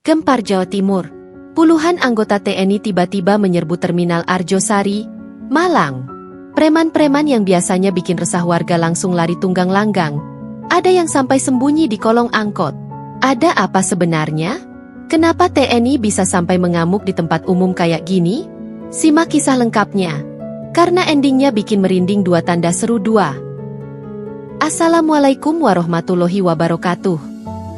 Gempar Jawa Timur. Puluhan anggota TNI tiba-tiba menyerbu Terminal Arjosari, Malang. Preman-preman yang biasanya bikin resah warga langsung lari tunggang langgang. Ada yang sampai sembunyi di kolong angkot. Ada apa sebenarnya? Kenapa TNI bisa sampai mengamuk di tempat umum kayak gini? Simak kisah lengkapnya. Karena endingnya bikin merinding dua tanda seru dua. Assalamualaikum warahmatullahi wabarakatuh.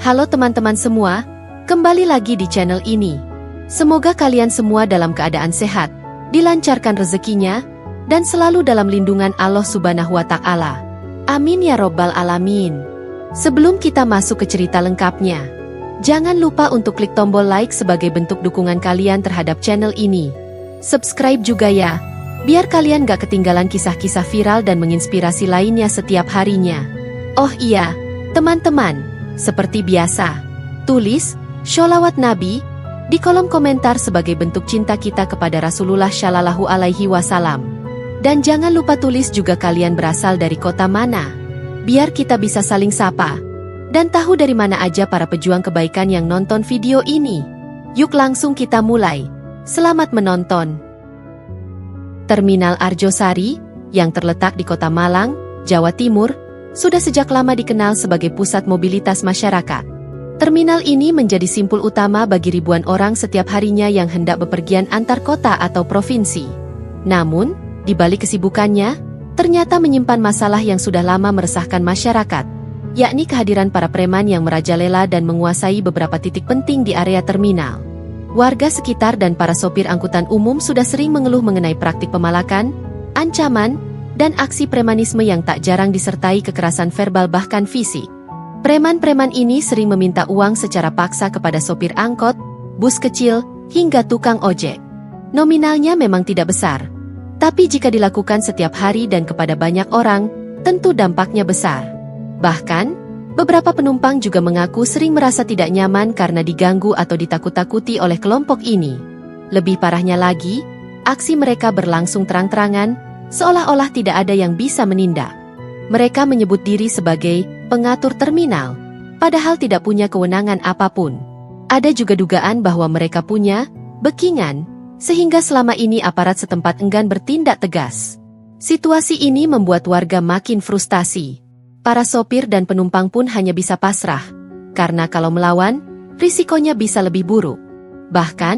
Halo teman-teman semua, kembali lagi di channel ini. Semoga kalian semua dalam keadaan sehat, dilancarkan rezekinya, dan selalu dalam lindungan Allah Subhanahu wa Ta'ala. Amin ya Robbal Alamin. Sebelum kita masuk ke cerita lengkapnya, jangan lupa untuk klik tombol like sebagai bentuk dukungan kalian terhadap channel ini. Subscribe juga ya, biar kalian gak ketinggalan kisah-kisah viral dan menginspirasi lainnya setiap harinya. Oh iya, teman-teman, seperti biasa, tulis sholawat Nabi di kolom komentar sebagai bentuk cinta kita kepada Rasulullah Shallallahu Alaihi Wasallam. Dan jangan lupa tulis juga kalian berasal dari kota mana, biar kita bisa saling sapa dan tahu dari mana aja para pejuang kebaikan yang nonton video ini. Yuk langsung kita mulai. Selamat menonton. Terminal Arjosari, yang terletak di kota Malang, Jawa Timur, sudah sejak lama dikenal sebagai pusat mobilitas masyarakat. Terminal ini menjadi simpul utama bagi ribuan orang setiap harinya yang hendak bepergian antar kota atau provinsi. Namun, di balik kesibukannya, ternyata menyimpan masalah yang sudah lama meresahkan masyarakat, yakni kehadiran para preman yang merajalela dan menguasai beberapa titik penting di area terminal. Warga sekitar dan para sopir angkutan umum sudah sering mengeluh mengenai praktik pemalakan, ancaman, dan aksi premanisme yang tak jarang disertai kekerasan verbal bahkan fisik. Preman-preman ini sering meminta uang secara paksa kepada sopir angkot, bus kecil, hingga tukang ojek. Nominalnya memang tidak besar, tapi jika dilakukan setiap hari dan kepada banyak orang, tentu dampaknya besar. Bahkan, beberapa penumpang juga mengaku sering merasa tidak nyaman karena diganggu atau ditakut-takuti oleh kelompok ini. Lebih parahnya lagi, aksi mereka berlangsung terang-terangan, seolah-olah tidak ada yang bisa menindak. Mereka menyebut diri sebagai pengatur terminal, padahal tidak punya kewenangan apapun. Ada juga dugaan bahwa mereka punya backingan, sehingga selama ini aparat setempat enggan bertindak tegas. Situasi ini membuat warga makin frustasi. Para sopir dan penumpang pun hanya bisa pasrah, karena kalau melawan, risikonya bisa lebih buruk. Bahkan,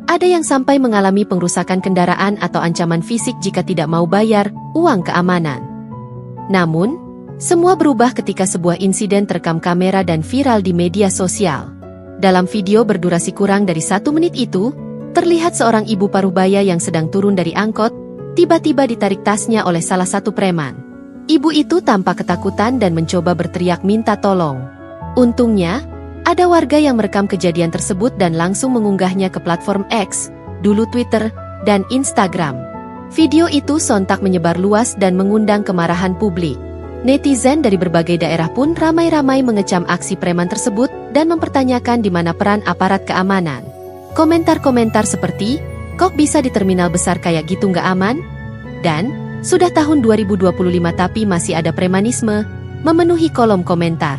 ada yang sampai mengalami pengrusakan kendaraan atau ancaman fisik jika tidak mau bayar uang keamanan. Namun, semua berubah ketika sebuah insiden terekam kamera dan viral di media sosial. Dalam video berdurasi kurang dari 1 menit itu, terlihat seorang ibu paruhbaya yang sedang turun dari angkot, tiba-tiba ditarik tasnya oleh salah satu preman. Ibu itu tampak ketakutan dan mencoba berteriak minta tolong. Untungnya, ada warga yang merekam kejadian tersebut dan langsung mengunggahnya ke platform X, dulu Twitter, dan Instagram. Video itu sontak menyebar luas dan mengundang kemarahan publik. Netizen dari berbagai daerah pun ramai-ramai mengecam aksi preman tersebut dan mempertanyakan di mana peran aparat keamanan. Komentar-komentar seperti, "Kok bisa di terminal besar kayak gitu nggak aman?" Dan, "Sudah tahun 2025 tapi masih ada premanisme," memenuhi kolom komentar.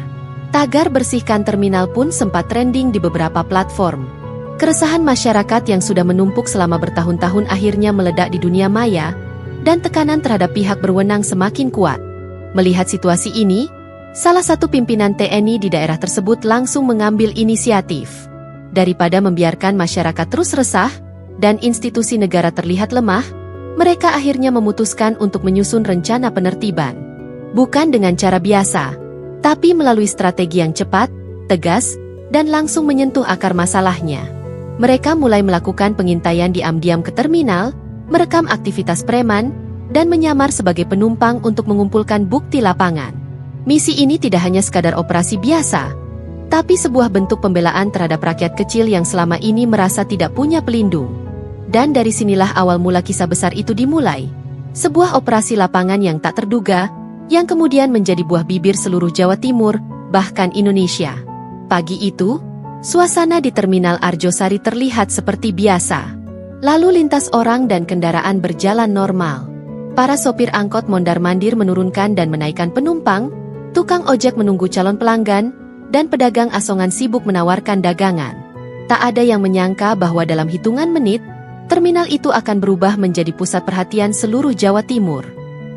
Tagar "Bersihkan Terminal" pun sempat trending di beberapa platform. Keresahan masyarakat yang sudah menumpuk selama bertahun-tahun akhirnya meledak di dunia maya, dan tekanan terhadap pihak berwenang semakin kuat. Melihat situasi ini, salah satu pimpinan TNI di daerah tersebut langsung mengambil inisiatif. Daripada membiarkan masyarakat terus resah, dan institusi negara terlihat lemah, mereka akhirnya memutuskan untuk menyusun rencana penertiban. Bukan dengan cara biasa, tapi melalui strategi yang cepat, tegas, dan langsung menyentuh akar masalahnya. Mereka mulai melakukan pengintaian diam-diam ke terminal, merekam aktivitas preman, dan menyamar sebagai penumpang untuk mengumpulkan bukti lapangan. Misi ini tidak hanya sekadar operasi biasa, tapi sebuah bentuk pembelaan terhadap rakyat kecil yang selama ini merasa tidak punya pelindung. Dan dari sinilah awal mula kisah besar itu dimulai. Sebuah operasi lapangan yang tak terduga, yang kemudian menjadi buah bibir seluruh Jawa Timur, bahkan Indonesia. Pagi itu, suasana di Terminal Arjosari terlihat seperti biasa. Lalu lintas orang dan kendaraan berjalan normal. Para sopir angkot mondar-mandir menurunkan dan menaikkan penumpang, tukang ojek menunggu calon pelanggan, dan pedagang asongan sibuk menawarkan dagangan. Tak ada yang menyangka bahwa dalam hitungan menit, terminal itu akan berubah menjadi pusat perhatian seluruh Jawa Timur.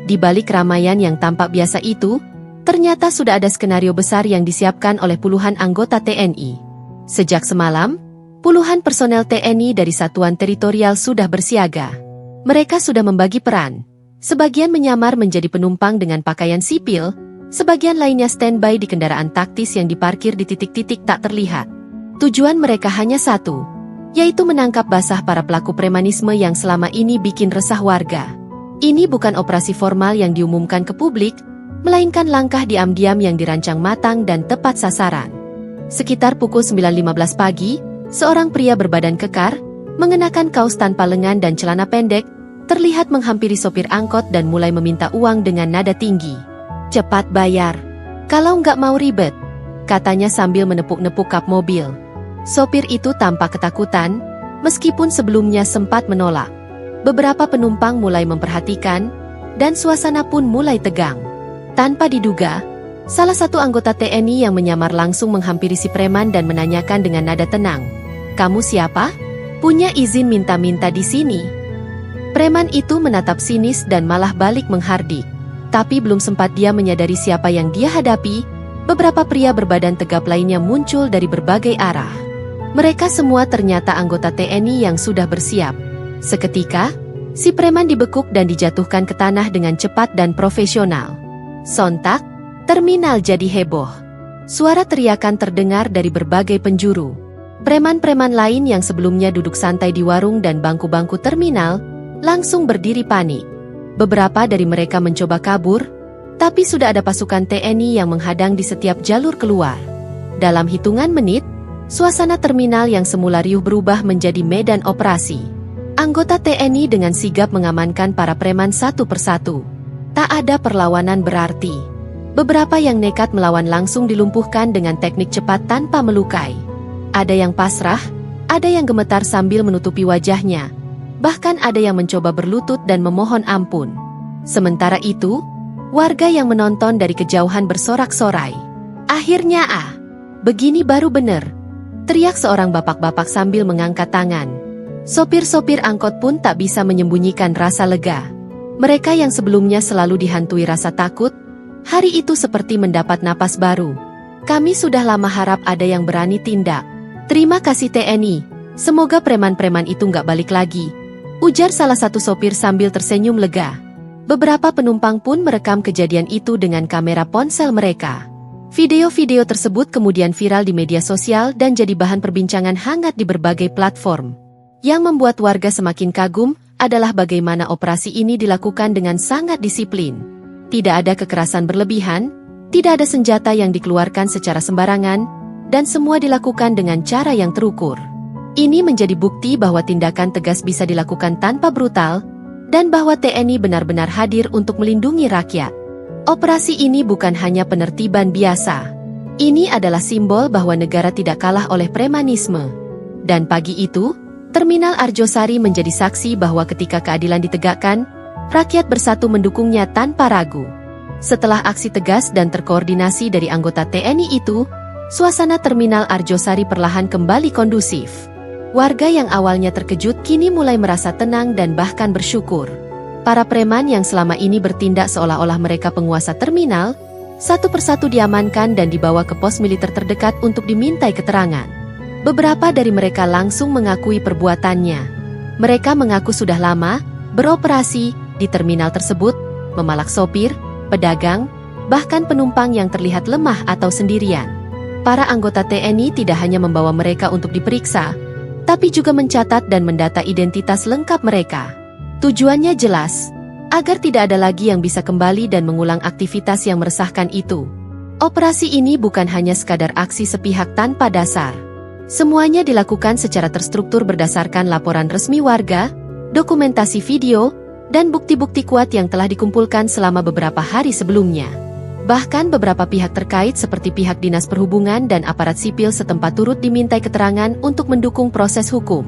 Di balik keramaian yang tampak biasa itu, ternyata sudah ada skenario besar yang disiapkan oleh puluhan anggota TNI. Sejak semalam, puluhan personel TNI dari Satuan Teritorial sudah bersiaga. Mereka sudah membagi peran. Sebagian menyamar menjadi penumpang dengan pakaian sipil, sebagian lainnya standby di kendaraan taktis yang diparkir di titik-titik tak terlihat. Tujuan mereka hanya satu, yaitu menangkap basah para pelaku premanisme yang selama ini bikin resah warga. Ini bukan operasi formal yang diumumkan ke publik, melainkan langkah diam-diam yang dirancang matang dan tepat sasaran. Sekitar pukul 9.15 pagi, seorang pria berbadan kekar, mengenakan kaos tanpa lengan dan celana pendek, terlihat menghampiri sopir angkot dan mulai meminta uang dengan nada tinggi. "Cepat bayar. Kalau nggak mau ribet," katanya sambil menepuk-nepuk kap mobil. Sopir itu tampak ketakutan, meskipun sebelumnya sempat menolak. Beberapa penumpang mulai memperhatikan, dan suasana pun mulai tegang. Tanpa diduga, salah satu anggota TNI yang menyamar langsung menghampiri si preman dan menanyakan dengan nada tenang, "Kamu siapa? Punya izin minta-minta di sini?" Preman itu menatap sinis dan malah balik menghardik. Tapi belum sempat dia menyadari siapa yang dia hadapi, beberapa pria berbadan tegap lainnya muncul dari berbagai arah. Mereka semua ternyata anggota TNI yang sudah bersiap. Seketika, si preman dibekuk dan dijatuhkan ke tanah dengan cepat dan profesional. Sontak, terminal jadi heboh. Suara teriakan terdengar dari berbagai penjuru. Preman-preman lain yang sebelumnya duduk santai di warung dan bangku-bangku terminal, langsung berdiri panik. Beberapa dari mereka mencoba kabur, tapi sudah ada pasukan TNI yang menghadang di setiap jalur keluar. Dalam hitungan menit, suasana terminal yang semula riuh berubah menjadi medan operasi. Anggota TNI dengan sigap mengamankan para preman satu persatu. Tak ada perlawanan berarti. Beberapa yang nekat melawan langsung dilumpuhkan dengan teknik cepat tanpa melukai. Ada yang pasrah, ada yang gemetar sambil menutupi wajahnya. Bahkan ada yang mencoba berlutut dan memohon ampun. Sementara itu, warga yang menonton dari kejauhan bersorak-sorai. "Akhirnya begini baru bener," teriak seorang bapak-bapak sambil mengangkat tangan. Sopir-sopir angkot pun tak bisa menyembunyikan rasa lega. Mereka yang sebelumnya selalu dihantui rasa takut, hari itu seperti mendapat napas baru. "Kami sudah lama harap ada yang berani tindak. Terima kasih TNI, semoga preman-preman itu nggak balik lagi," ujar salah satu sopir sambil tersenyum lega. Beberapa penumpang pun merekam kejadian itu dengan kamera ponsel mereka. Video-video tersebut kemudian viral di media sosial dan jadi bahan perbincangan hangat di berbagai platform. Yang membuat warga semakin kagum adalah bagaimana operasi ini dilakukan dengan sangat disiplin. Tidak ada kekerasan berlebihan, tidak ada senjata yang dikeluarkan secara sembarangan, dan semua dilakukan dengan cara yang terukur. Ini menjadi bukti bahwa tindakan tegas bisa dilakukan tanpa brutal, dan bahwa TNI benar-benar hadir untuk melindungi rakyat. Operasi ini bukan hanya penertiban biasa. Ini adalah simbol bahwa negara tidak kalah oleh premanisme. Dan pagi itu, Terminal Arjosari menjadi saksi bahwa ketika keadilan ditegakkan, rakyat bersatu mendukungnya tanpa ragu. Setelah aksi tegas dan terkoordinasi dari anggota TNI itu, suasana Terminal Arjosari perlahan kembali kondusif. Warga yang awalnya terkejut kini mulai merasa tenang dan bahkan bersyukur. Para preman yang selama ini bertindak seolah-olah mereka penguasa terminal, satu persatu diamankan dan dibawa ke pos militer terdekat untuk dimintai keterangan. Beberapa dari mereka langsung mengakui perbuatannya. Mereka mengaku sudah lama beroperasi di terminal tersebut, memalak sopir, pedagang, bahkan penumpang yang terlihat lemah atau sendirian. Para anggota TNI tidak hanya membawa mereka untuk diperiksa, tapi juga mencatat dan mendata identitas lengkap mereka. Tujuannya jelas, agar tidak ada lagi yang bisa kembali dan mengulang aktivitas yang meresahkan itu. Operasi ini bukan hanya sekadar aksi sepihak tanpa dasar. Semuanya dilakukan secara terstruktur berdasarkan laporan resmi warga, dokumentasi video, dan bukti-bukti kuat yang telah dikumpulkan selama beberapa hari sebelumnya. Bahkan beberapa pihak terkait seperti pihak Dinas Perhubungan dan aparat sipil setempat turut dimintai keterangan untuk mendukung proses hukum.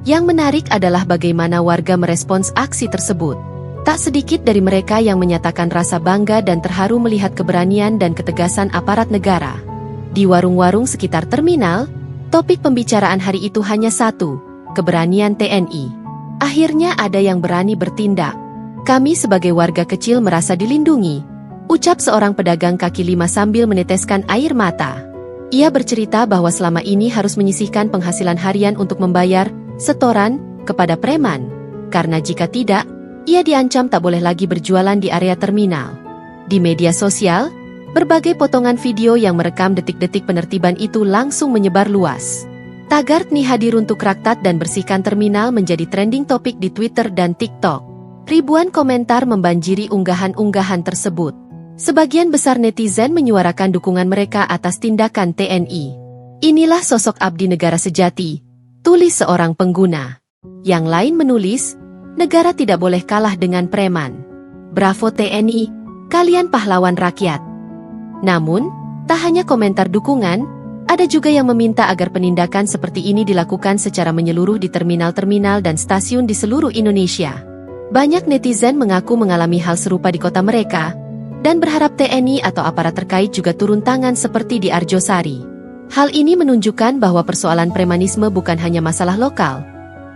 Yang menarik adalah bagaimana warga merespons aksi tersebut. Tak sedikit dari mereka yang menyatakan rasa bangga dan terharu melihat keberanian dan ketegasan aparat negara. Di warung-warung sekitar terminal, Topik pembicaraan hari itu hanya satu, keberanian TNI. Akhirnya ada yang berani bertindak. Kami sebagai warga kecil merasa dilindungi, ucap seorang pedagang kaki lima sambil meneteskan air mata. Ia bercerita bahwa selama ini harus menyisihkan penghasilan harian untuk membayar setoran kepada preman. Karena jika tidak, ia diancam tak boleh lagi berjualan di area terminal. Di media sosial, berbagai potongan video yang merekam detik-detik penertiban itu langsung menyebar luas. Tagar "Nih hadir untuk rakyat dan bersihkan terminal" menjadi trending topik di Twitter dan TikTok. Ribuan komentar membanjiri unggahan-unggahan tersebut. Sebagian besar netizen menyuarakan dukungan mereka atas tindakan TNI. "Inilah sosok abdi negara sejati," tulis seorang pengguna. Yang lain menulis, "Negara tidak boleh kalah dengan preman. Bravo TNI, kalian pahlawan rakyat." Namun, tak hanya komentar dukungan, ada juga yang meminta agar penindakan seperti ini dilakukan secara menyeluruh di terminal-terminal dan stasiun di seluruh Indonesia. Banyak netizen mengaku mengalami hal serupa di kota mereka, dan berharap TNI atau aparat terkait juga turun tangan seperti di Arjosari. Hal ini menunjukkan bahwa persoalan premanisme bukan hanya masalah lokal,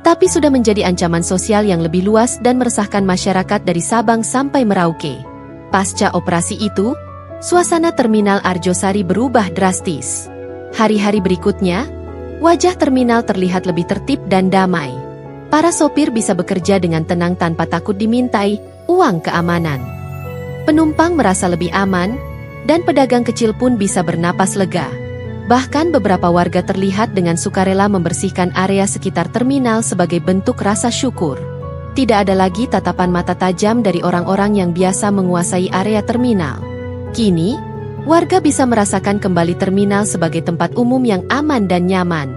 tapi sudah menjadi ancaman sosial yang lebih luas dan meresahkan masyarakat dari Sabang sampai Merauke. Pasca operasi itu, suasana terminal Arjosari berubah drastis. Hari-hari berikutnya, wajah terminal terlihat lebih tertib dan damai. Para sopir bisa bekerja dengan tenang tanpa takut dimintai uang keamanan. Penumpang merasa lebih aman, dan pedagang kecil pun bisa bernapas lega. Bahkan beberapa warga terlihat dengan sukarela membersihkan area sekitar terminal sebagai bentuk rasa syukur. Tidak ada lagi tatapan mata tajam dari orang-orang yang biasa menguasai area terminal. Kini, warga bisa merasakan kembali terminal sebagai tempat umum yang aman dan nyaman.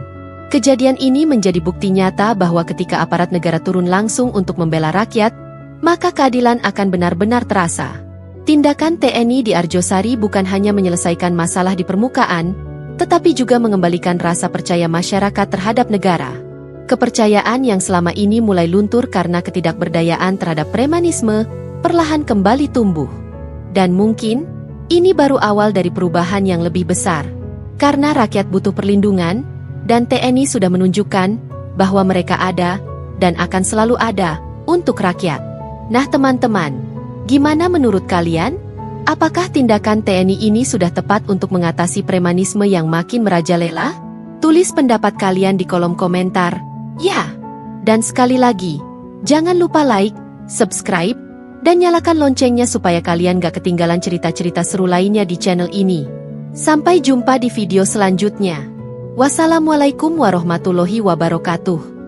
Kejadian ini menjadi bukti nyata bahwa ketika aparat negara turun langsung untuk membela rakyat, maka keadilan akan benar-benar terasa. Tindakan TNI di Arjosari bukan hanya menyelesaikan masalah di permukaan, tetapi juga mengembalikan rasa percaya masyarakat terhadap negara. Kepercayaan yang selama ini mulai luntur karena ketidakberdayaan terhadap premanisme, perlahan kembali tumbuh. Dan mungkin, ini baru awal dari perubahan yang lebih besar. Karena rakyat butuh perlindungan, dan TNI sudah menunjukkan bahwa mereka ada dan akan selalu ada untuk rakyat. Nah teman-teman, gimana menurut kalian? Apakah tindakan TNI ini sudah tepat untuk mengatasi premanisme yang makin merajalela? Tulis pendapat kalian di kolom komentar. Ya, dan sekali lagi, jangan lupa like, subscribe, dan nyalakan loncengnya supaya kalian gak ketinggalan cerita-cerita seru lainnya di channel ini. Sampai jumpa di video selanjutnya. Wassalamualaikum warahmatullahi wabarakatuh.